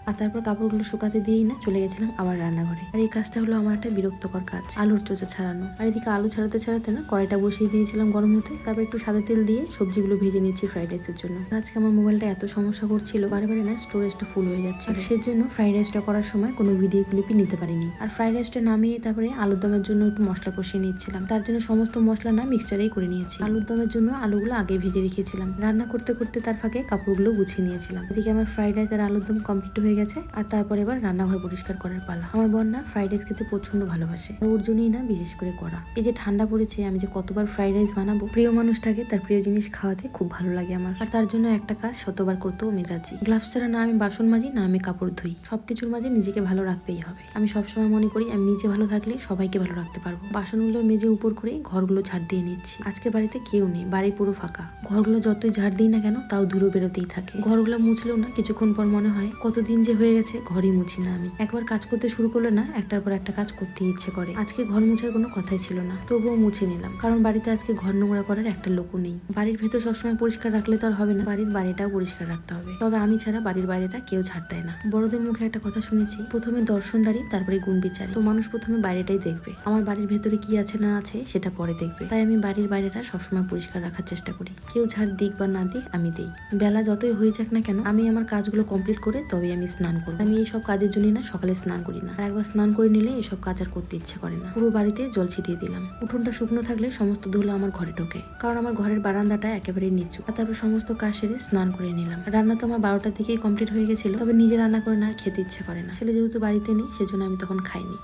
আর তারপর কাপড়গুলো শুকাতে দিয়েই না চলে গেছিলাম আবার রান্নাঘরে। আর এই কাজটা হলো আমার একটা বিরক্তকর কাজ, আলুর চোচা ছাড়ানো। আর এদিকে আলু ছাড়াতে ছাড়াতে না কড়াইটা বসিয়ে দিয়েছিলাম গরম হতে। তারপর একটু সাদা তেল দিয়ে সবজিগুলো ভেজে নিচ্ছি ফ্রাইড রাইসের জন্য। আজকে আমার মোবাইলটা এত সমস্যা করছিল, বারে বারে না স্টোরেজটা ফুল হয়ে যাচ্ছে। আর সেজন্য ফ্রাইড রাইসটা করার সময় কোনো ভিডিও ক্লিপই নিতে পারিনি। আর ফ্রাইড রাইসটা নামিয়ে তারপরে আলুর দমের জন্য একটু মশলা কষিয়ে নিচ্ছিলাম। তার জন্য সমস্ত মশলা না মিক্সচারেই করে নিয়েছি। আলুর দমের জন্য আলুগুলো আগে ভেজে রেখেছিলাম। রান্না করতে করতে তার ফাঁকে কাপড়গুলো গুছিয়ে নিয়েছিলাম। এদিকে আমার ফ্রাইড রাইস আর আলুর দম কমপ্লিট হয়ে গেছে। আর তারপর এবার রান্নাঘর পরিষ্কার করার পালা। আমার বোন না ফ্রাইড রাইস খেতে প্রচন্ড ভালোবাসে, ওর জন্যই না বিশেষ করে করা। এই যে ঠান্ডা পড়েছে, আমি যে কতবার ফ্রাইড রাইস বানাবো। প্রিয় মানুষটাকে তার প্রিয় জিনিস খাওয়াতে খুব ভালো লাগে আমার। আর তার জন্য একটা কাজ শতবার করতেও আমি রাজি। গ্লাভস ছাড়া না আমি বাসন মাজি, না আমি কাপড় ধুই। সবকিছুর মাঝে নিজেকে ভালো রাখতেই হবে। আমি সবসময় মনে করি আমি নিজে ভালো থাকলে সবাইকে ভালো রাখতে পারবো। বাসনগুলো মেজে উপর করে ঘরগুলো ঝাড় দিয়ে নিচ্ছি। আজকে বাড়িতে কেউ নেই, বাড়ি পুরো ফাঁকা। ঘরগুলো যতই ঝাড় দিই না কেন তাও ধুলো বেরোতেই থাকে। ঘরগুলো মুছলেও না কিছুক্ষণ পর মনে হয় কতদিন যে হয়ে গেছে ঘরই মুছি না আমি। একবার কাজ করতে শুরু করলে না একটার পর একটা কাজ করতে ইচ্ছে করে। আজকে ঘর মুছার কোনো কথাই ছিল না, তবুও মুছে নিলাম, কারণ বাড়িতে আজকে ঘর নোংরা করার একটা লোকও নেই। বাড়ির ভেতর সবসময় পরিষ্কার রাখলে তো আর হবে না, বাড়ির বাইরেটাও পরিষ্কার রাখতে হবে। তবে আমি ছাড়া বাড়ির বাইরেটা কেউ ঝাড় দেয় না। বড়দের মুখে একটা কথা শুনেছি, প্রথমে দর্শনদারি তারপরে গুণ বিচারি। তো মানুষ প্রথমে বাইরেটাই দেখবে, আমার বাড়ির ভেতরে কি আছে না আছে সেটা পরে দেখবে। তাই আমি বাড়ির বাইরেটা সবসময় পরিষ্কার রাখার চেষ্টা করি। কেউ ঝাড় দিক বা না দিক আমি দেই। বেলা যতই হয়ে যাক না কেন আমি আমার কাজগুলো কমপ্লিট করে তবে আমি স্নান করবো। আমি এইসব কাজের জন্য না সকালে স্নান করি না। আর একবার স্নান করে নিলে এসব কাজ আর করতে ইচ্ছে করে না। পুরো বাড়িতে জল ছিটিয়ে দিলাম। উঠোনটা শুকনো থাকলে সমস্ত ধুলো আমার ঘরে ঢোকে, কারণ আমার ঘরের বারান্দাটা একেবারে নিচু। আর তারপর সমস্ত কাজ সেরে স্নান করে নিলাম। রান্না তো আমার 12টার দিকেই কমপ্লিট হয়ে গেছিল, তবে নিজে রান্না করে না খেতে ইচ্ছে করে না। ছেলে যেহেতু বাড়িতে নেই সেজন্য আমি তখন খাইনি।